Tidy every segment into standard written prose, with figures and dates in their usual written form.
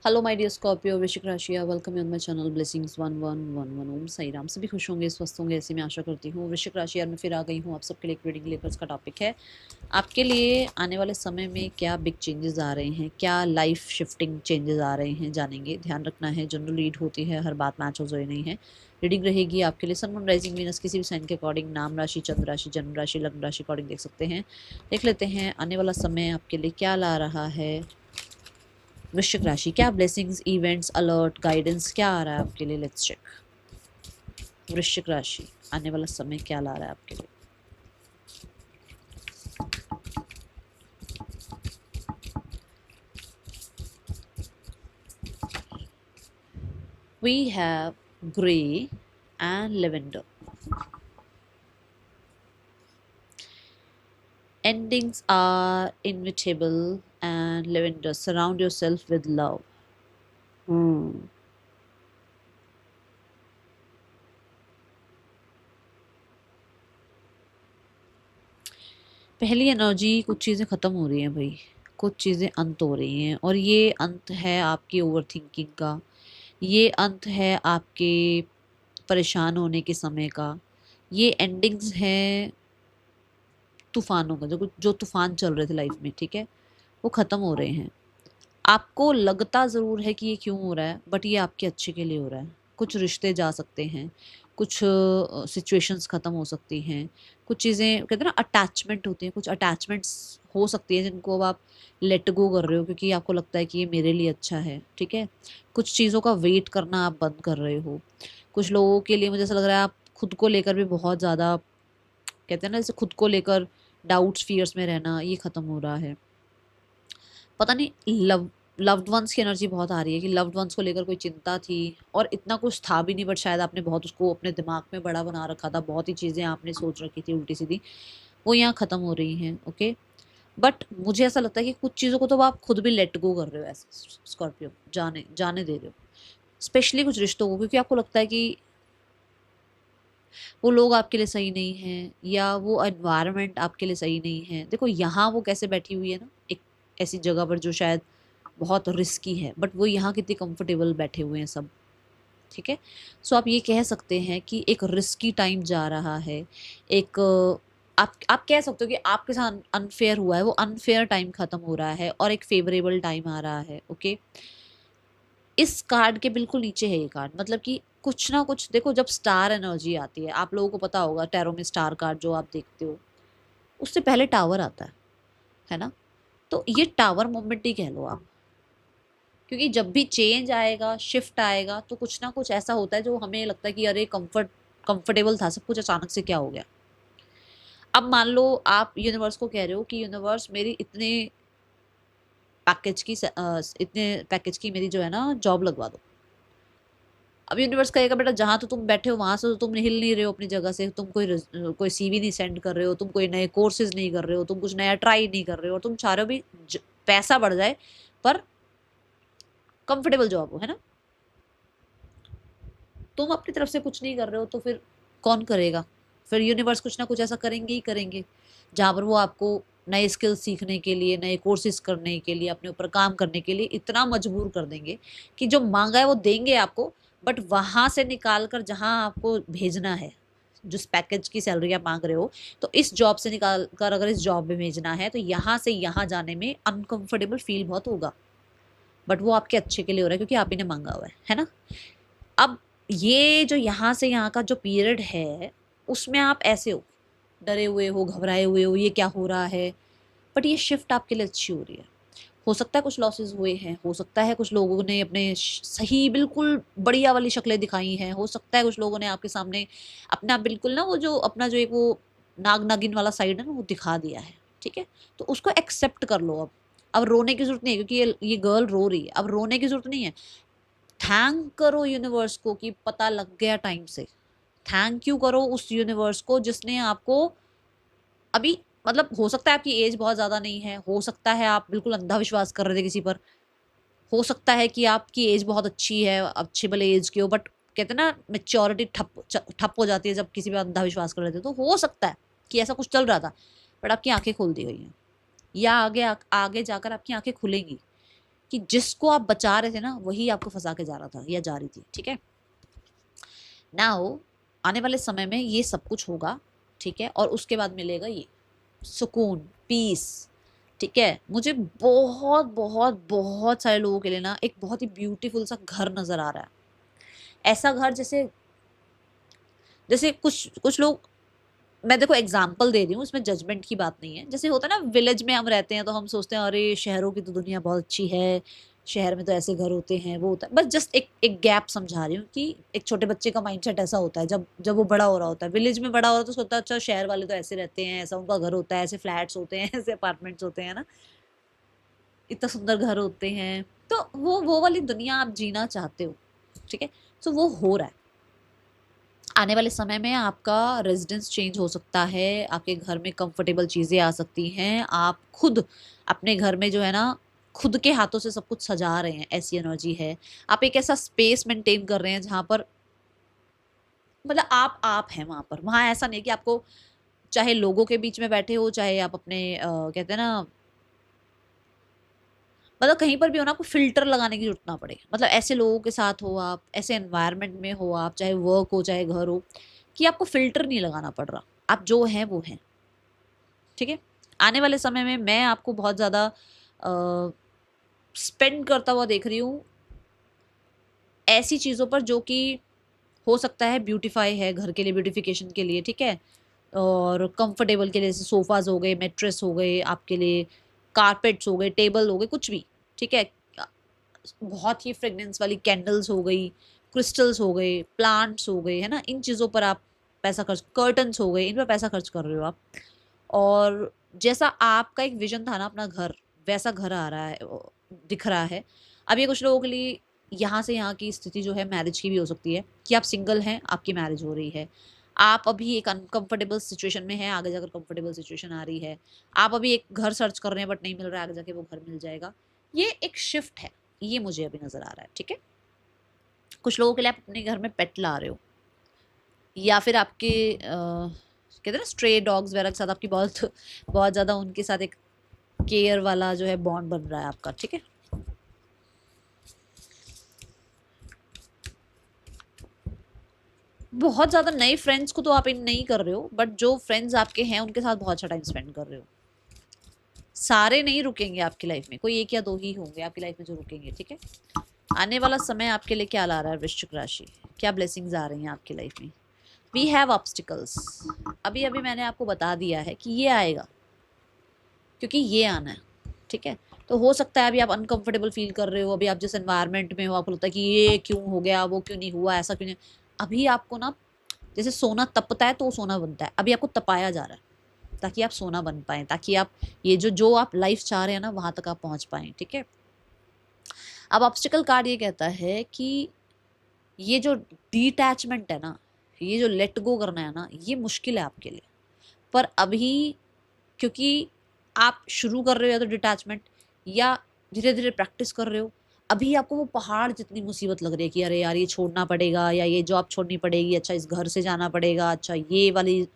Hello my dear Scorpio, वृश्चिक राशि, welcome on my channel blessings 1111। ओम साई राम। सभी खुश होंगे, स्वस्थ होंगे, ऐसी मैं आशा करती हूँ। वृश्चिक राशि यार मैं फिर आ गई हूँ आप सबके लिए एक रीडिंग लेकर। इसका टॉपिक है आपके लिए आने वाले समय में क्या बिग चेंजेस आ रहे हैं, क्या लाइफ शिफ्टिंग चेंजेस आ रहे हैं, जानेंगे। ध्यान रखना है, जनरल रीड होती है, हर बात मैच हो नहीं है। रीडिंग रहेगी आपके लिए सन मून राइजिंग वीनस किसी भी साइन के अकॉर्डिंग, नाम राशि, चंद्र राशि, जन्म राशि, लग्न राशि अकॉर्डिंग देख सकते हैं। देख लेते हैं आने वाला समय आपके लिए क्या ला रहा है। वृश्चिक राशि, क्या ब्लेसिंग्स, इवेंट्स, अलर्ट, गाइडेंस क्या आ रहा है आपके लिए, लेट्स चेक। वृश्चिक राशि आने वाला समय क्या ला रहा है आपके लिए। We have grey and lavender. Endings are inevitable and lavender. Surround yourself with love. पहली एनर्जी, कुछ चीज़ें ख़त्म हो रही हैं भाई, कुछ चीज़ें अंत हो रही हैं, और ये अंत है आपकी ओवर थिंकिंग का, ये अंत है आपके परेशान होने के समय का, ये एंडिंग्स हैं तूफानों का। जो तूफान चल रहे थे लाइफ में, ठीक है, वो ख़त्म हो रहे हैं। आपको लगता ज़रूर है कि ये क्यों हो रहा है, बट ये आपके अच्छे के लिए हो रहा है। कुछ रिश्ते जा सकते हैं, कुछ सिचुएशंस ख़त्म हो सकती हैं, कुछ चीज़ें कहते हैं ना अटैचमेंट होती हैं, कुछ अटैचमेंट्स हो सकती हैं जिनको अब आप लेट गो कर रहे हो क्योंकि आपको लगता है कि ये मेरे लिए अच्छा है, ठीक है। कुछ चीज़ों का वेट करना आप बंद कर रहे हो। कुछ लोगों के लिए मुझे ऐसा लग रहा है आप खुद को लेकर भी बहुत ज़्यादा, कहते हैं ना, जैसे खुद को लेकर डाउट्स, फियर्स में रहना, ये ख़त्म हो रहा है। पता नहीं, लव्ड वंस की एनर्जी बहुत आ रही है कि लव्ड वंस को लेकर कोई चिंता थी और इतना कुछ था भी नहीं, बट शायद आपने बहुत उसको अपने दिमाग में बड़ा बना रखा था, बहुत ही चीज़ें आपने सोच रखी थी उल्टी सीधी, वो यहाँ ख़त्म हो रही हैं। ओके, बट मुझे ऐसा लगता है कि कुछ चीज़ों को तो आप खुद भी लेट गो कर रहे हो ऐसे, स्कॉर्पियो, जाने जाने दे रहे हो, स्पेशली कुछ रिश्तों को, क्योंकि आपको लगता है कि वो लोग आपके लिए सही नहीं हैं या वो एनवायरनमेंट आपके लिए सही नहीं है। देखो यहाँ वो कैसे बैठी हुई है ना, एक ऐसी जगह पर जो शायद बहुत रिस्की है, बट वो यहाँ कितनी कंफर्टेबल बैठे हुए हैं सब, ठीक है। सो आप ये कह सकते हैं कि एक रिस्की टाइम जा रहा है, एक आप कह सकते हो कि आपके साथ अनफेयर हुआ है, वो अनफेयर टाइम खत्म हो रहा है और एक फेवरेबल टाइम आ रहा है। ओके, इस कार्ड के बिल्कुल नीचे है ये कार्ड, मतलब कि कुछ ना कुछ, देखो जब स्टार एनर्जी आती है, आप लोगों को पता होगा टैरो में स्टार कार्ड जो आप देखते हो, उससे पहले टावर आता है ना। तो ये टावर मोमेंट ही कह लो आप, क्योंकि जब भी चेंज आएगा, शिफ्ट आएगा, तो कुछ ना कुछ ऐसा होता है जो हमें लगता है कि अरे कंफर्टेबल था सब कुछ, अचानक से क्या हो गया। अब मान लो आप यूनिवर्स को कह रहे हो कि यूनिवर्स मेरी इतने पैकेज की मेरी जो है ना जॉब लगवा दो। अब यूनिवर्स कहेगा बेटा जहाँ तो तुम बैठे हो वहां से तो तुम हिल नहीं रहे हो अपनी जगह से, तुम कोई सीवी नहीं सेंड कर रहे हो, तुम कोई नए कोर्सेज नहीं कर रहे हो, तुम कुछ नया ट्राई नहीं कर रहे हो, और तुम चाह रहे हो भी पैसा बढ़ जाए पर कंफर्टेबल जॉब हो, है ना। तुम अपनी तरफ से कुछ नहीं कर रहे हो तो फिर कौन करेगा। फिर यूनिवर्स कुछ ना कुछ ऐसा करेंगे ही करेंगे जहाँ पर वो आपको नए स्किल्स सीखने के लिए, नए कोर्सेज करने के लिए, अपने ऊपर काम करने के लिए इतना मजबूर कर देंगे कि जो मांगा है वो देंगे आपको, बट वहां से निकाल कर जहाँ आपको भेजना है, जिस पैकेज की सैलरी आप मांग रहे हो, तो इस जॉब से निकाल कर अगर इस जॉब में भेजना है तो यहाँ से यहाँ जाने में अनकंफर्टेबल फील बहुत होगा, बट वो आपके अच्छे के लिए हो रहा है क्योंकि आप ही ने मांगा हुआ है ना। अब ये जो यहाँ से यहाँ का जो पीरियड है, उसमें आप ऐसे हो, डरे हुए हो, घबराए हुए हो, ये क्या हो रहा है, बट ये शिफ्ट आपके लिए अच्छी हो रही है। हो सकता है कुछ लॉसेस हुए हैं, हो सकता है कुछ लोगों ने अपने सही बिल्कुल बढ़िया वाली शक्लें दिखाई हैं, हो सकता है कुछ लोगों ने आपके सामने अपना बिल्कुल ना वो जो अपना जो एक वो नाग नागिन वाला साइड है ना वो दिखा दिया है, ठीक है। तो उसको एक्सेप्ट कर लो। अब रोने की जरूरत नहीं है, क्योंकि ये गर्ल रो रही है, अब रोने की जरूरत नहीं है। थैंक करो यूनिवर्स को कि पता लग गया टाइम से। थैंक यू करो उस यूनिवर्स को जिसने आपको अभी, मतलब हो सकता है आपकी एज बहुत ज़्यादा नहीं है, हो सकता है आप बिल्कुल अंधा विश्वास कर रहे थे किसी पर, हो सकता है कि आपकी एज बहुत अच्छी है, अच्छे भले एज की हो, बट कहते हैं ना मेच्योरिटी ठप हो जाती है जब किसी पर अंधा विश्वास कर रहे थे, तो हो सकता है कि ऐसा कुछ चल रहा था, बट आपकी आंखें खोल दी गई हैं, या आगे आगे जाकर आपकी आंखें खुलेंगी। कि जिसको आप बचा रहे थे ना वही आपको फंसा के जा रहा था या जा रही थी, ठीक है। नाउ आने वाले समय में ये सब कुछ होगा, ठीक है, और उसके बाद मिलेगा ये सुकून, पीस, ठीक है। मुझे बहुत बहुत बहुत सारे लोगों के लिए ना एक बहुत ही ब्यूटीफुल सा घर नजर आ रहा है। ऐसा घर जैसे जैसे कुछ कुछ लोग, मैं देखो एग्जाम्पल दे रही हूँ, इसमें जजमेंट की बात नहीं है। जैसे होता है ना विलेज में हम रहते हैं तो हम सोचते हैं अरे शहरों की तो दुनिया बहुत अच्छी है, शहर में तो ऐसे घर होते हैं, वो होता है। बस जस्ट एक एक गैप समझा रही हूँ कि एक छोटे बच्चे का माइंडसेट ऐसा होता है जब जब वो बड़ा हो रहा होता है, विलेज में बड़ा हो रहा है तो सोचता है अच्छा शहर वाले तो ऐसे रहते हैं, ऐसा उनका घर होता है, ऐसे फ्लैट्स होते हैं, ऐसे अपार्टमेंट्स होते हैं ना, इतना सुंदर घर होते हैं। तो वो वाली दुनिया आप जीना चाहते हो, ठीक है। तो वो हो रहा है। आने वाले समय में आपका रेजिडेंस चेंज हो सकता है, आपके घर में कंफर्टेबल चीज़ें आ सकती हैं, आप खुद अपने घर में जो है ना खुद के हाथों से सब कुछ सजा रहे हैं, ऐसी एनर्जी है। आप एक ऐसा स्पेस मेंटेन कर रहे हैं जहाँ पर मतलब आप हैं वहाँ पर, वहाँ ऐसा नहीं कि आपको चाहे लोगों के बीच में बैठे हो, चाहे आप अपने कहते हैं ना मतलब कहीं पर भी हो ना, आपको फ़िल्टर लगाने की ज़रूरत ना पड़े। मतलब ऐसे लोगों के साथ हो आप, ऐसे एनवायरनमेंट में हो आप, चाहे वर्क हो, चाहे घर हो, कि आपको फ़िल्टर नहीं लगाना पड़ रहा। आप जो हैं वो हैं, ठीक है? आने वाले समय में मैं आपको बहुत ज़्यादा स्पेंड करता हुआ देख रही हूँ ऐसी चीज़ों पर जो कि हो सकता है ब्यूटीफाई है, घर के लिए ब्यूटिफिकेशन के लिए, ठीक है? और कंफर्टेबल के लिए जैसे सोफ़ाज़ हो गए, मैट्रेस हो गए आपके लिए, कारपेट्स हो गए, टेबल हो गए, कुछ भी, ठीक है? बहुत ही फ्रेगनेंस वाली कैंडल्स हो गई, क्रिस्टल्स हो गए, प्लांट्स हो गए, है ना, इन चीज़ों पर आप पैसा खर्च, कर्टन्स हो गए, इन पर पैसा खर्च कर रहे हो आप। और जैसा आपका एक विजन था ना अपना घर, वैसा घर आ रहा है, दिख रहा है। अब ये कुछ लोगों के लिए यहाँ से यहाँ की स्थिति जो है मैरिज की भी हो सकती है कि आप सिंगल हैं, आपकी मैरिज हो रही है, आप अभी एक अनकंफर्टेबल सिचुएशन में हैं, आगे जाकर कंफर्टेबल सिचुएशन आ रही है, आप अभी एक घर सर्च कर रहे हैं बट नहीं मिल रहा है, आगे जाके वो घर मिल जाएगा। ये एक शिफ्ट है, ये मुझे अभी नज़र आ रहा है, ठीक है। कुछ लोगों के लिए आप अपने घर में पेट ला रहे हो, या फिर आपके कहते हैं ना स्ट्रे डॉग्स वगैरह के साथ आपकी बहुत बहुत ज़्यादा उनके साथ एक केयर वाला जो है बॉन्ड बन रहा है आपका, ठीक है। बहुत ज़्यादा नए फ्रेंड्स को तो आप इन नहीं कर रहे हो, बट जो फ्रेंड्स आपके हैं उनके साथ बहुत अच्छा टाइम स्पेंड कर रहे हो। सारे नहीं रुकेंगे आपकी लाइफ में, कोई एक या दो ही होंगे आपकी लाइफ में जो रुकेंगे, ठीक है। आने वाला समय आपके लिए क्या ला रहा है वृश्चिक राशि, क्या ब्लेसिंग्स आ रही हैं आपकी लाइफ में। वी हैव ऑब्स्टिकल्स, अभी अभी मैंने आपको बता दिया है कि ये आएगा, क्योंकि ये आना है, ठीक है। तो हो सकता है अभी आप अनकंफर्टेबल फील कर रहे हो, अभी आप जिस एनवायरनमेंट में हो आपको लगता है कि ये क्यों हो गया, वो क्यों नहीं हुआ, ऐसा क्यों नहीं। अभी आपको ना जैसे सोना तपता है तो सोना बनता है, अभी आपको तपाया जा रहा है ताकि आप सोना बन पाए, ताकि आप ये जो जो आप लाइफ चाह रहे हैं ना वहां तक आप पहुंच पाए, ठीक है। अब ऑब्स्टिकल कार्ड ये कहता है कि ये जो डिटैचमेंट है ना, ये जो लेट गो करना है ना, ये मुश्किल है आपके लिए। पर अभी क्योंकि आप शुरू कर रहे हो या तो डिटैचमेंट, या धीरे धीरे प्रैक्टिस कर रहे हो, अभी आपको वो पहाड़ जितनी मुसीबत लग रही है कि अरे यार ये छोड़ना पड़ेगा, या ये जॉब छोड़नी पड़ेगी, अच्छा इस घर से जाना पड़ेगा, अच्छा ये वाली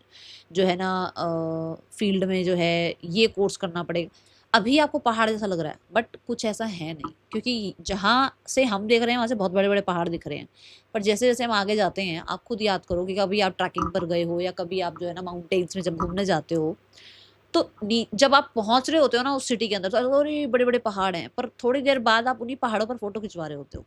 जो है ना फील्ड में जो है ये कोर्स करना पड़ेगा। अभी आपको पहाड़ जैसा लग रहा है बट कुछ ऐसा है नहीं, क्योंकि जहाँ से हम देख रहे हैं वहाँ से बहुत बड़े बड़े पहाड़ दिख रहे हैं। पर जैसे जैसे हम आगे जाते हैं आप खुद याद करो कि कभी आप ट्रैकिंग पर गए हो, या कभी आप जो है ना माउंटेन्स में जब घूमने जाते हो, तो जब आप पहुंच रहे होते हो ना उस सिटी के अंदर, तो अरे बड़े बड़े पहाड़ हैं, पर थोड़ी देर बाद आप उन्हीं पहाड़ों पर फोटो खिंचवा रहे होते हो।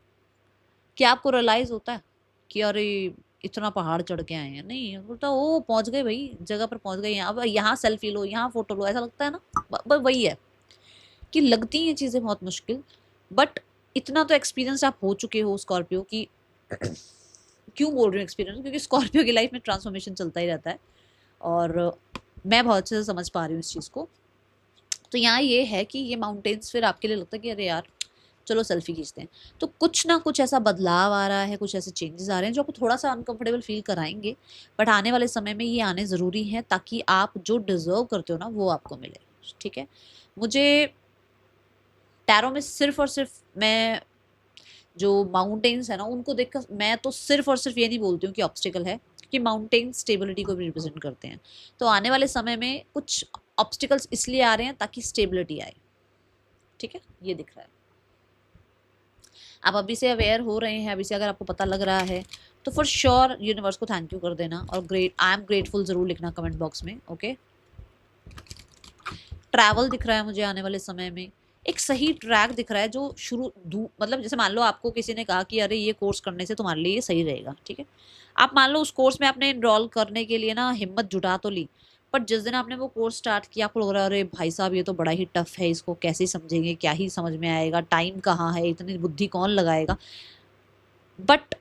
क्या आपको रियलाइज होता है कि अरे इतना पहाड़ चढ़ के आए हैं? नहीं, बोलता ओ पहुंच गए भाई, जगह पर पहुंच गए, अब यहाँ सेल्फी लो, यहाँ फोटो लो, ऐसा लगता है ना। बस वही है कि लगती हैं चीज़ें बहुत मुश्किल, बट इतना तो एक्सपीरियंस आप हो चुके हो स्कॉर्पियो की। क्यों बोल रही हूँ एक्सपीरियंस, क्योंकि स्कॉर्पियो की लाइफ में ट्रांसफॉर्मेशन चलता ही रहता है, और मैं बहुत अच्छे से समझ पा रही हूँ इस चीज़ को। तो यहाँ ये है कि ये माउंटेन्स फिर आपके लिए लगता है कि अरे यार चलो सेल्फी खींचते हैं। तो कुछ ना कुछ ऐसा बदलाव आ रहा है, कुछ ऐसे चेंजेस आ रहे हैं जो आपको थोड़ा सा अनकंफर्टेबल फील कराएंगे, बट आने वाले समय में ये आने ज़रूरी हैं ताकि आप जो डिज़र्व करते हो ना वो आपको मिले, ठीक है। मुझे टैरो में सिर्फ और सिर्फ मैं जो माउंटेन्स है ना उनको देखकर मैं तो सिर्फ और सिर्फ ये नहीं बोलती हूँ कि ऑब्स्टिकल है, क्योंकि माउंटेन्स स्टेबिलिटी को भी रिप्रेजेंट करते हैं। तो आने वाले समय में कुछ ऑब्स्टिकल्स इसलिए आ रहे हैं ताकि स्टेबिलिटी आए, ठीक है, ये दिख रहा है। आप अभी से अवेयर हो रहे हैं, अभी से अगर आपको पता लग रहा है तो फॉर श्योर यूनिवर्स को थैंक यू कर देना और आई एम ग्रेटफुल ज़रूर लिखना कमेंट बॉक्स में। ओके, ट्रैवल दिख रहा है मुझे आने वाले समय में, एक सही ट्रैक दिख रहा है जो मतलब जैसे मान लो आपको किसी ने कहा कि अरे ये कोर्स करने से तुम्हारे लिए ये सही रहेगा, ठीक है, आप मान लो उस कोर्स में आपने इनरोल करने के लिए ना हिम्मत जुटा तो ली, पर जिस दिन आपने वो कोर्स स्टार्ट किया आपको लग रहा है अरे भाई साहब ये तो बड़ा ही टफ है, इसको कैसे समझेंगे, क्या ही समझ में आएगा, टाइम कहाँ है, इतनी बुद्धि कौन लगाएगा। बट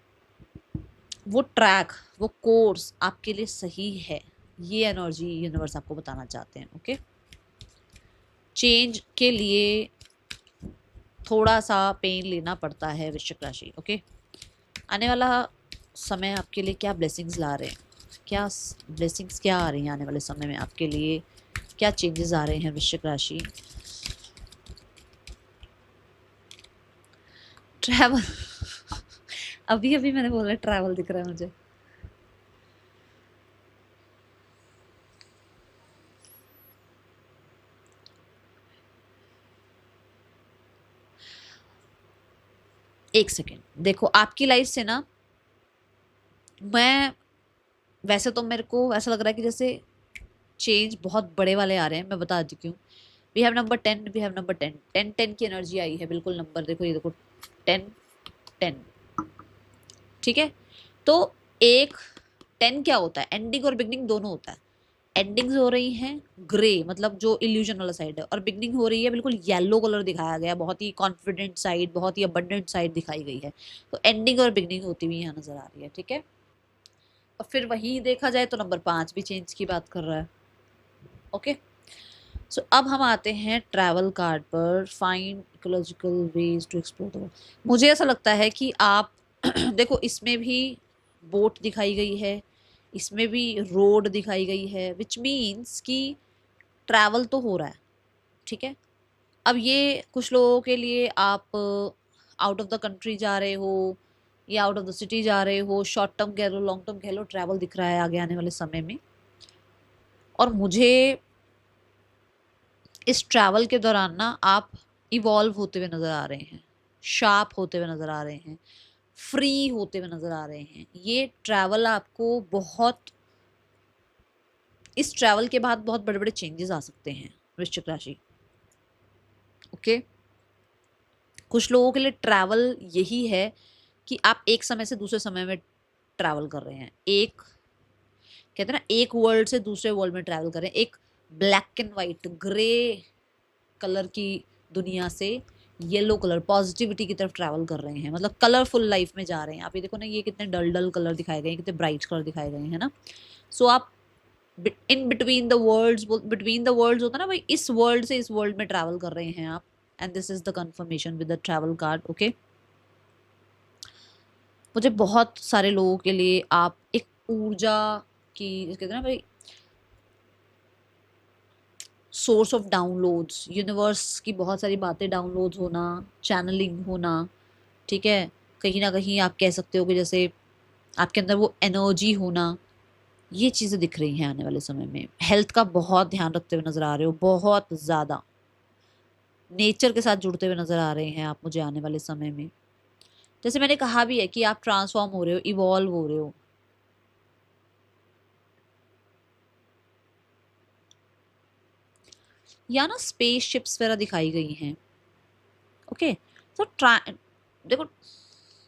वो ट्रैक, वो कोर्स आपके लिए सही है, ये एनर्जी यूनिवर्स आपको बताना चाहते हैं। ओके, चेंज के लिए थोड़ा सा पेन लेना पड़ता है वृश्चिक राशि। ओके, आने वाला समय आपके लिए क्या ब्लेसिंग्स ला रहे हैं, क्या ब्लेसिंग्स क्या आ रही हैं आने वाले समय में आपके लिए, क्या चेंजेस आ रहे हैं वृश्चिक राशि। ट्रैवल अभी अभी मैंने बोला ट्रैवल दिख रहा है मुझे। एक सेकेंड देखो, आपकी लाइफ से ना मैं वैसे तो मेरे को ऐसा लग रहा है कि जैसे चेंज बहुत बड़े वाले आ रहे हैं, मैं बता चुकी हूँ। We have number 10, we have number 10, 10 की एनर्जी आई है, बिल्कुल नंबर देखो, ये देखो 10 10, ठीक है। तो एक 10 क्या होता है, एंडिंग और बिगनिंग दोनों होता है। एंडिंग्स हो रही हैं ग्रे, मतलब जो इल्यूजन वाला साइड है, और बिगनिंग हो रही है बिल्कुल येलो कलर दिखाया गया, बहुत ही कॉन्फिडेंट साइड, बहुत ही अबंडेंट साइड दिखाई गई है। तो एंडिंग और बिगनिंग होती हुई यहाँ नजर आ रही है, ठीक है। और फिर वही देखा जाए तो नंबर 5 भी चेंज की बात कर रहा है। ओके, सो अब हम आते हैं ट्रैवल कार्ड पर, find ecological ways to explore the world. मुझे ऐसा लगता है कि आप देखो इसमें भी बोट दिखाई गई है, इसमें भी रोड दिखाई गई है, विच मीन्स कि ट्रैवल तो हो रहा है, ठीक है। अब ये कुछ लोगों के लिए आप आउट ऑफ द कंट्री जा रहे हो या आउट ऑफ द सिटी जा रहे हो, शॉर्ट टर्म कह लो लॉन्ग टर्म कह लो, ट्रैवल दिख रहा है आगे आने वाले समय में। और मुझे इस ट्रैवल के दौरान ना आप इवॉल्व होते हुए नजर आ रहे हैं, शार्प होते हुए नजर आ रहे हैं, फ्री होते हुए नजर आ रहे हैं। ये ट्रैवल आपको बहुत, इस ट्रैवल के बाद बहुत बड़े बड़े चेंजेस आ सकते हैं वृश्चिक राशि। ओके, कुछ लोगों के लिए ट्रैवल यही है कि आप एक समय से दूसरे समय में ट्रैवल कर रहे हैं, एक कहते हैं ना एक वर्ल्ड से दूसरे वर्ल्ड में ट्रैवल कर रहे हैं, एक black and white grey colour की दुनिया से येलो कलर पॉजिटिविटी की तरफ ट्रैवल कर रहे हैं, मतलब कलरफुल लाइफ में जा रहे हैं। आप ये देखो ना, ये कितने डल डल कलर दिखाए गए हैं, कितने ब्राइट कलर दिखाए गए हैं ना। सो आप in between the worlds, between the worlds होता है ना भाई, इस वर्ल्ड से इस वर्ल्ड में ट्रैवल कर रहे हैं आप, and this is the confirmation with the travel card. Okay, मुझे बहुत सारे लोगों के लिए आप एक ऊर्जा की, कहते हैं ना भाई, सोर्स ऑफ डाउनलोड्स, यूनिवर्स की बहुत सारी बातें डाउनलोड्स होना, चैनलिंग होना, ठीक है। कहीं ना कहीं आप कह सकते हो कि जैसे आपके अंदर वो एनर्जी होना, ये चीज़ें दिख रही हैं आने वाले समय में। हेल्थ का बहुत ध्यान रखते हुए नजर आ रहे हो, बहुत ज़्यादा नेचर के साथ जुड़ते हुए नजर आ रहे हैं आप मुझे आने वाले समय में। जैसे मैंने कहा भी है कि आप ट्रांसफॉर्म हो रहे हो, इवॉल्व हो रहे हो। या ना स्पेस शिप्स वगैरह दिखाई गई हैं। ओके, तो देखो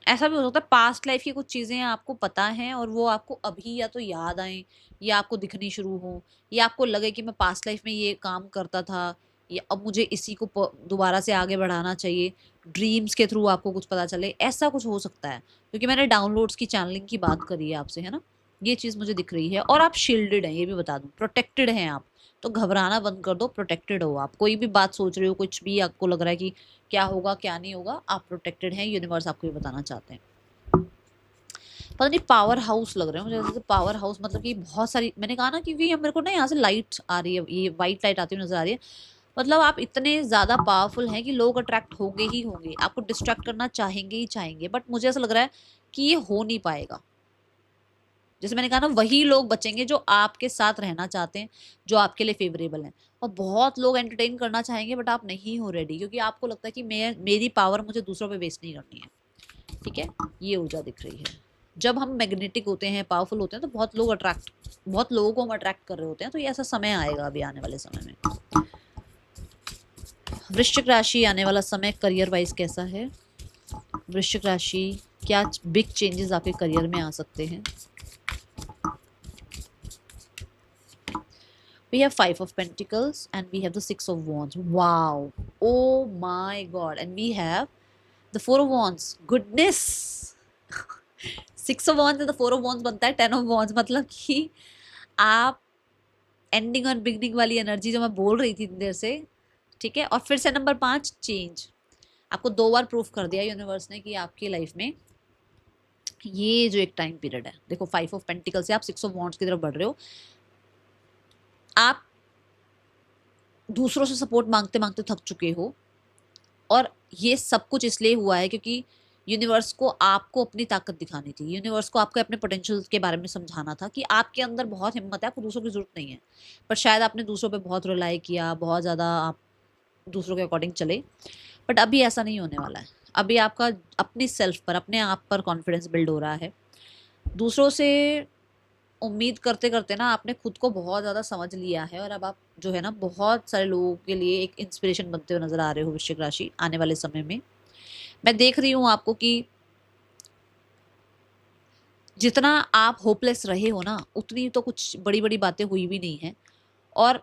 ऐसा भी हो सकता है पास्ट लाइफ की कुछ चीज़ें आपको पता हैं और वो आपको अभी या तो याद आए या आपको दिखनी शुरू हो, या आपको लगे कि मैं पास्ट लाइफ में ये काम करता था, या अब मुझे इसी को दोबारा से आगे बढ़ाना चाहिए। ड्रीम्स के थ्रू आपको कुछ पता चले, ऐसा कुछ हो सकता है, क्योंकि मैंने डाउनलोड्स की चैनलिंग की बात करी है आपसे, है ना। ये चीज़ मुझे दिख रही है। और आप शील्डेड हैं, ये भी बता दूं, प्रोटेक्टेड हैं आप। तो घबराना बंद कर दो, प्रोटेक्टेड हो आप। कोई भी बात सोच रहे हो, कुछ भी आपको लग रहा है कि क्या होगा क्या नहीं होगा, आप प्रोटेक्टेड हैं, यूनिवर्स आपको ये बताना चाहते हैं। पता नहीं पावर हाउस लग रहे हैं मुझे, जैसे पावर हाउस मतलब कि बहुत सारी, मैंने कहा ना क्योंकि मेरे को ना यहाँ से लाइट आ रही है, ये वाइट लाइट आती हुई नजर आ रही है। मतलब आप इतने ज़्यादा पावरफुल हैं कि लोग अट्रैक्ट होंगे ही होंगे, आपको डिस्ट्रैक्ट करना चाहेंगे ही चाहेंगे, बट मुझे ऐसा लग रहा है कि ये हो नहीं पाएगा। जैसे मैंने कहा ना, वही लोग बचेंगे जो आपके साथ रहना चाहते हैं, जो आपके लिए फेवरेबल हैं। और बहुत लोग एंटरटेन करना चाहेंगे बट आप नहीं हो रेडी, क्योंकि आपको लगता है कि मेरी पावर मुझे दूसरों पे वेस्ट नहीं करनी है। ठीक है, ये ऊर्जा दिख रही है। जब हम मैग्नेटिक होते हैं, पावरफुल होते हैं, तो बहुत लोगों को हम अट्रैक्ट कर रहे होते हैं। तो ये ऐसा समय आएगा अभी आने वाले समय में। वृश्चिक राशि, आने वाला समय करियर वाइज कैसा है? वृश्चिक राशि, क्या बिग चेंजेस आपके करियर में आ सकते हैं? We have 5 of Pentacles and we have the 6 of Wands. Wow. Oh my God. And we have the 4 of Wands. Goodness. 6 of Wands and the 4 of Wands बनता है 10 of Wands। मतलब कि आप ending और beginning वाली energy जो मैं बोल रही थी इतनी देर से, ठीक है। और फिर से नंबर 5 चेंज। आपको 2 बार प्रूफ कर दिया यूनिवर्स ने कि आपकी लाइफ में ये जो एक टाइम पीरियड है, देखो 5 ऑफ पेंटिकल से आप 6 ऑफ वॉन्ड्स की तरफ बढ़ रहे हो। आप दूसरों से सपोर्ट मांगते मांगते थक चुके हो, और ये सब कुछ इसलिए हुआ है क्योंकि यूनिवर्स को आपको अपनी ताकत दिखानी थी। यूनिवर्स को आपको अपने पोटेंशियल के बारे में समझाना था कि आपके अंदर बहुत हिम्मत है, आपको दूसरों की जरूरत नहीं है। पर शायद आपने दूसरों पे बहुत रिलाई किया, बहुत ज़्यादा आप दूसरों के अकॉर्डिंग चले। बट अभी ऐसा नहीं होने वाला है। अभी आपका अपनी सेल्फ पर, अपने आप पर कॉन्फिडेंस बिल्ड हो रहा है। दूसरों से उम्मीद करते करते ना आपने खुद को बहुत ज़्यादा समझ लिया है, और अब आप जो है ना बहुत सारे लोगों के लिए एक इंस्पिरेशन बनते हुए नजर आ रहे हो वृश्चिक राशि। आने वाले समय में मैं देख रही हूँ आपको कि जितना आप होपलेस रहे हो ना, उतनी तो कुछ बड़ी बड़ी बातें हुई भी नहीं है, और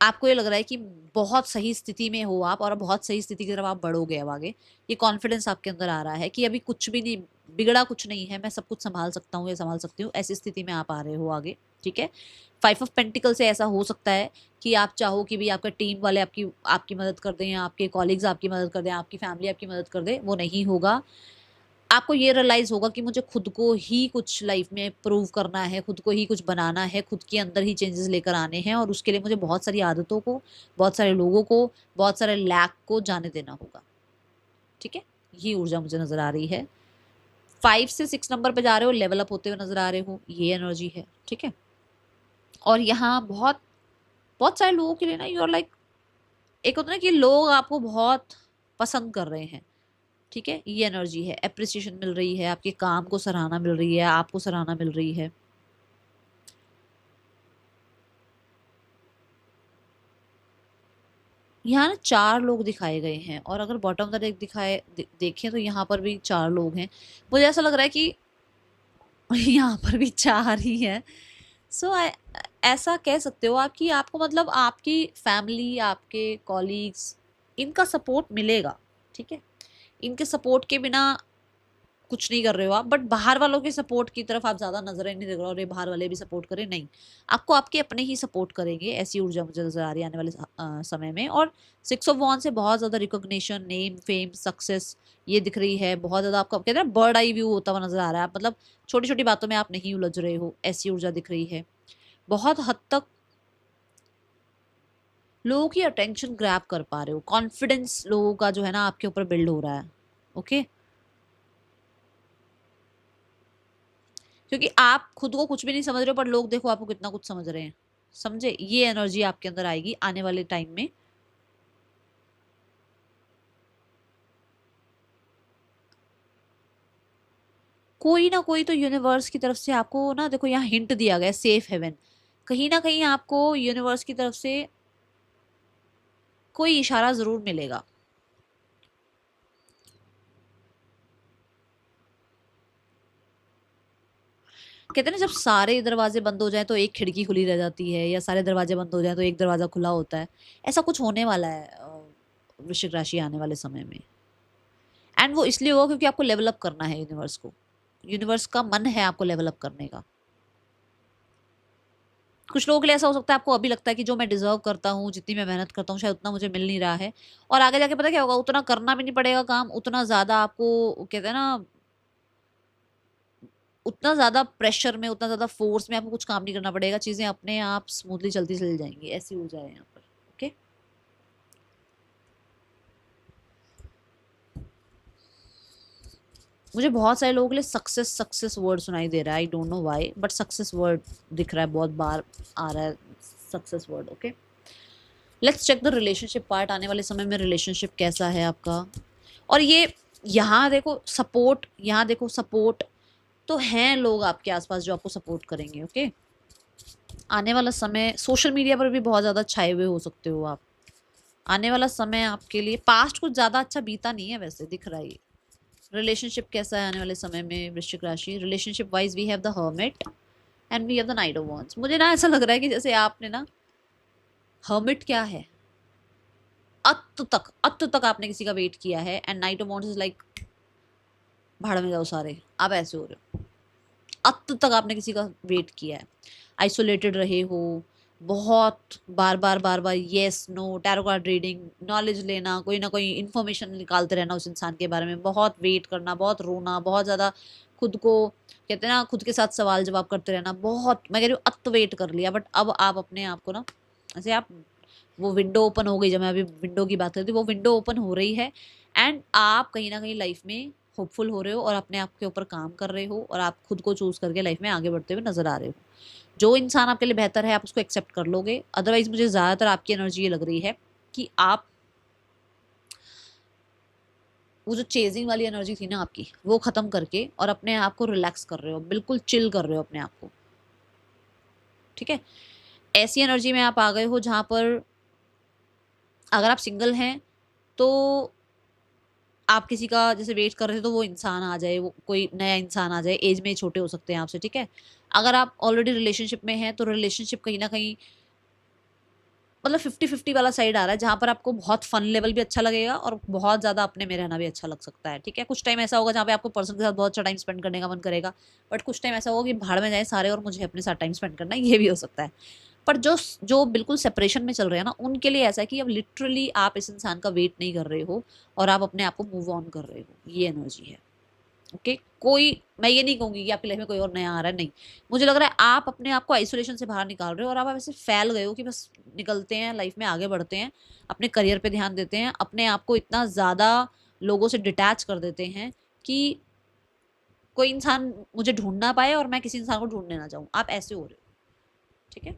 आपको ये लग रहा है कि बहुत सही स्थिति में हो आप, और बहुत सही स्थिति की तरफ आप बढ़ोगे अब आगे। ये कॉन्फिडेंस आपके अंदर आ रहा है कि अभी कुछ भी नहीं बिगड़ा, कुछ नहीं है, मैं सब कुछ संभाल सकता हूँ या संभाल सकती हूँ। ऐसी स्थिति में आप आ रहे हो आगे, ठीक है। 5 ऑफ पेंटिकल से ऐसा हो सकता है कि आप चाहो कि भी आपका टीम वाले आपकी आपकी मदद कर दें, आपके कॉलीग्स आपकी मदद कर दें, आपकी फैमिली आपकी मदद कर दे। वो नहीं होगा। आपको ये रियलाइज होगा कि मुझे खुद को ही कुछ लाइफ में प्रूव करना है, खुद को ही कुछ बनाना है, खुद के अंदर ही चेंजेस लेकर आने हैं, और उसके लिए मुझे बहुत सारी आदतों को, बहुत सारे लोगों को, बहुत सारे लैक को जाने देना होगा, ठीक है। ये ऊर्जा मुझे नजर आ रही है। 5 से 6 नंबर पे जा रहे हो, लेवल अप होते हुए नजर आ रहे हो, ये एनर्जी है, ठीक है। और यहाँ बहुत बहुत सारे लोगों के लिए ना, यू आर लाइक, एक होता है ना कि लोग आपको बहुत पसंद कर रहे हैं, ठीक है। ये एनर्जी है। एप्रिसिएशन मिल रही है, आपके काम को सराहना मिल रही है, आपको सराहना मिल रही है। यहाँ ना 4 लोग दिखाए गए हैं, और अगर बॉटम ऑफ द डेक देखें तो यहाँ पर भी 4 लोग हैं। मुझे ऐसा लग रहा है कि यहाँ पर भी 4 ही है। सो ऐसा कह सकते हो आप कि आपको मतलब आपकी फैमिली, आपके कॉलीग्स, इनका सपोर्ट मिलेगा, ठीक है। इनके सपोर्ट के बिना कुछ नहीं कर रहे हो आप, बट बाहर वालों के सपोर्ट की तरफ आप ज़्यादा नजरें नहीं देख रहे हो, और ये बाहर वाले भी सपोर्ट करें, नहीं। आपको आपके अपने ही सपोर्ट करेंगे, ऐसी ऊर्जा मुझे नजर आ रही है आने वाले समय में। और 6 ऑफ वॉन्ड से बहुत ज़्यादा रिकॉग्निशन, नेम, फेम, सक्सेस ये दिख रही है। बहुत ज़्यादा आपका कहते हैं बर्ड आई व्यू होता हुआ नजर आ रहा है। मतलब छोटी छोटी बातों में आप नहीं उलझ रहे हो, ऐसी ऊर्जा दिख रही है। बहुत हद तक लोगों की अटेंशन ग्रैब कर पा रहे हो। कॉन्फिडेंस लोगों का जो है ना आपके ऊपर बिल्ड हो रहा है, ओके। क्योंकि आप खुद को कुछ भी नहीं समझ रहे हो, पर लोग देखो आपको कितना कुछ समझ रहे हैं, समझे। ये एनर्जी आपके अंदर आएगी आने वाले टाइम में। कोई ना कोई तो यूनिवर्स की तरफ से आपको ना, देखो यहाँ हिंट दिया गया है, सेफ हेवन। कहीं ना कहीं आपको यूनिवर्स की तरफ से कोई इशारा जरूर मिलेगा। कहते हैं ना, जब सारे दरवाजे बंद हो जाए तो एक खिड़की खुली रह जाती है, या सारे दरवाजे बंद हो जाए तो एक दरवाजा खुला होता है। ऐसा कुछ होने वाला है वृश्चिक राशि आने वाले समय में। एंड वो इसलिए होगा क्योंकि आपको लेवल अप करना है। यूनिवर्स को, यूनिवर्स का मन है आपको लेवल अप करने का। कुछ लोगों के लिए ऐसा हो सकता है, आपको अभी लगता है कि जो मैं डिजर्व करता हूँ, जितनी मैं मेहनत करता हूँ, शायद उतना मुझे मिल नहीं रहा है। और आगे जाके पता क्या होगा, उतना करना भी नहीं पड़ेगा काम, उतना ज्यादा आपको कहते हैं ना, उतना ज़्यादा प्रेशर में, उतना ज़्यादा फोर्स में आपको कुछ काम नहीं करना पड़ेगा। चीज़ें अपने आप स्मूथली चलती चली जाएंगी। ऐसी ऊर्जा है यहाँ पर, ओके। मुझे बहुत सारे लोगों के लिए सक्सेस सक्सेस वर्ड सुनाई दे रहा है। I don't know why, but success word दिख रहा है, बहुत बार आ रहा है success word, okay. Let's check the relationship part. आने वाले समय में रिलेशनशिप कैसा है आपका। और ये यहाँ देखो सपोर्ट, यहाँ देखो सपोर्ट तो हैं लोग आपके आसपास जो आपको सपोर्ट करेंगे। ओके, आने वाला समय सोशल मीडिया पर भी बहुत ज़्यादा छाए हुए हो सकते हो आप। आने वाला समय आपके लिए, पास्ट कुछ ज़्यादा अच्छा बीता नहीं है वैसे, दिख रहा है ये। रिलेशनशिप कैसा है आने वाले समय में वृश्चिक राशि? Relationship wise we have the hermit and we have the knight of wands. मुझे ना ऐसा लग रहा है कि जैसे आपने ना, हर्मिट क्या है, अत तक आपने किसी का वेट किया है, and night of wands is like भाड़ में जाओ सारे, आप ऐसे हो रहे हो। अब तक आपने किसी का वेट किया है, आइसोलेटेड रहे हो बहुत, बार बार yes no, tarot card reading, knowledge लेना, कोई ना कोई इन्फॉर्मेशन निकालते रहना उस इंसान के बारे में, बहुत वेट करना, बहुत रोना, बहुत ज़्यादा खुद को, कहते हैं ना, खुद के साथ सवाल जवाब करते रहना, बहुत, मैं कह रही हूँ अत वेट कर लिया। बट अब आप अपने आप को ना, ऐसे आप, वो विंडो ओपन हो गई, जब मैं अभी विंडो की बात करती हूँ, वो विंडो ओपन हो रही है एंड आप कहीं ना कहीं लाइफ में होपफुल हो रहे हो और अपने आप के ऊपर काम कर रहे हो और आप खुद को चूज करके लाइफ में आगे बढ़ते हुए नजर आ रहे हो। जो इंसान आपके लिए बेहतर है आप उसको एक्सेप्ट कर लोगे। अदरवाइज मुझे ज़्यादातर आपकी एनर्जी ये लग रही है कि आप, वो जो चेजिंग वाली एनर्जी थी ना आपकी, वो खत्म करके और अपने आप को रिलैक्स कर रहे हो, बिल्कुल चिल कर रहे हो अपने आप को। ठीक है, ऐसी एनर्जी में आप आ गए हो जहां पर अगर आप सिंगल हैं तो आप किसी का जैसे वेट कर रहे थे तो वो इंसान आ जाए, वो कोई नया इंसान आ जाए, एज में छोटे हो सकते हैं आपसे। ठीक है, अगर आप ऑलरेडी रिलेशनशिप में हैं तो रिलेशनशिप कहीं ना कहीं मतलब 50-50 वाला साइड आ रहा है, जहां पर आपको बहुत फन लेवल भी अच्छा लगेगा और बहुत ज़्यादा अपने में रहना भी अच्छा लग सकता है। ठीक है, कुछ टाइम ऐसा होगा जहाँ पे आपको पर्सन के साथ बहुत अच्छा टाइम स्पेंड करने का मन करेगा, बट कुछ टाइम ऐसा होगा कि भाड़ में जाए सारे और मुझे अपने साथ टाइम स्पेंड करना है, ये भी हो सकता है। पर जो जो बिल्कुल सेपरेशन में चल रहे हैं ना, उनके लिए ऐसा है कि अब लिटरली आप इस इंसान का वेट नहीं कर रहे हो और आप अपने आप को मूव ऑन कर रहे हो, ये एनर्जी है। ओके, कोई, मैं ये नहीं कहूंगी कि आपकी लाइफ में कोई और नया आ रहा है, नहीं, मुझे लग रहा है आप अपने आप को आइसोलेशन से बाहर निकाल रहे हो और आप ऐसे फैल गए हो कि बस निकलते हैं लाइफ में, आगे बढ़ते हैं, अपने करियर पे ध्यान देते हैं, अपने आप को इतना ज़्यादा लोगों से डिटैच कर देते हैं कि कोई इंसान मुझे ढूंढ ना पाए और मैं किसी इंसान को ढूंढने ना जाऊँ, आप ऐसे हो रहे हो। ठीक है,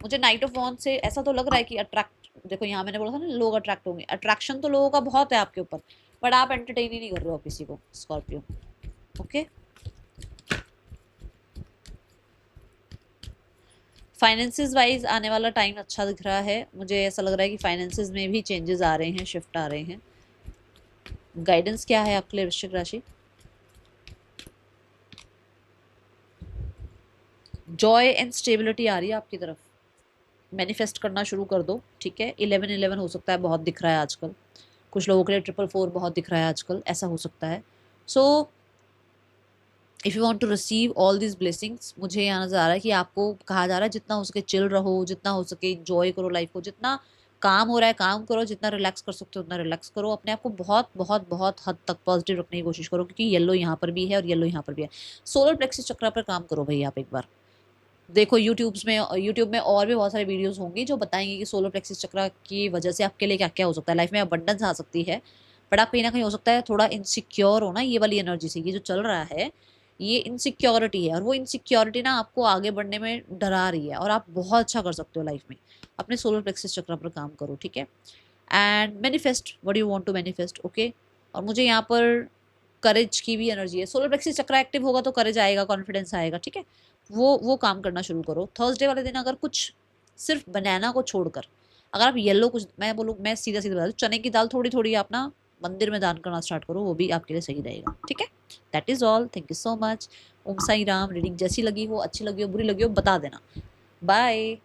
मुझे नाइट ऑफ वॉन्ड से ऐसा तो लग रहा है कि अट्रैक्ट, देखो यहाँ मैंने बोला था ना लोग अट्रैक्ट होंगे, अट्रैक्शन तो लोगों का बहुत है आपके ऊपर, बट आप एंटरटेन ही नहीं कर रहे हो किसी को, स्कॉर्पियो। ओके, फाइनेंसिस वाइज आने वाला टाइम अच्छा दिख रहा है, मुझे ऐसा लग रहा है कि फाइनेंसिस में भी चेंजेस आ रहे हैं, शिफ्ट आ रहे हैं। गाइडेंस क्या है आपके लिए वृश्चिक राशि? जॉय एंड स्टेबिलिटी आ रही है आपकी तरफ, मैनिफेस्ट करना शुरू कर दो। ठीक है, 11-11 हो सकता है, बहुत दिख रहा है आजकल, कुछ लोगों के लिए 444 बहुत दिख रहा है आजकल, ऐसा हो सकता है। So if you want to receive all this blessings, मुझे यहाँ नज़र आ रहा है कि आपको कहा जा रहा है जितना हो सके चिल रहो, जितना हो सके इंजॉय करो लाइफ को, जितना काम हो रहा है काम करो, जितना रिलैक्स कर सकते हो उतना रिलैक्स करो, अपने आप को बहुत बहुत बहुत हद तक पॉजिटिव रखने की कोशिश करो, क्योंकि येलो यहाँ पर भी है और येलो यहाँ पर भी है। सोलर प्लेक्सिस चक्र पर काम करो भाई आप एक बार, देखो यूट्यूब में और भी बहुत सारे वीडियोस होंगे जो बताएंगे कि सोलर प्लेक्सिस चक्र की वजह से आपके लिए क्या क्या हो सकता है, लाइफ में अबंडेंस आ सकती है, बट आप कहीं ना कहीं हो सकता है थोड़ा इनसिक्योर हो ना ये वाली एनर्जी से। ये जो चल रहा है ये इनसिक्योरिटी है और वो इनसिक्योरिटी ना आपको आगे बढ़ने में डरा रही है और आप बहुत अच्छा कर सकते हो लाइफ में। अपने सोलर प्लेक्सिस चक्र पर काम करो। ठीक है, and manifest what you want to manifest. Okay, और मुझे यहाँ पर करेज की भी एनर्जी है, सोलर प्लेक्सिस चक्र एक्टिव होगा तो करेज आएगा, कॉन्फिडेंस आएगा। ठीक है, वो काम करना शुरू करो। थर्सडे वाले दिन अगर कुछ सिर्फ बनाना को छोड़कर अगर आप येलो कुछ, मैं बोलूँ, मैं सीधा सीधा बता दूँ, चने की दाल थोड़ी थोड़ी आप ना मंदिर में दान करना स्टार्ट करो, वो भी आपके लिए सही रहेगा। ठीक है, that is all, thank you so much. Om Sai Ram. Reading जैसी लगी हो, अच्छी लगी हो, बुरी लगी हो, बता देना। बाय।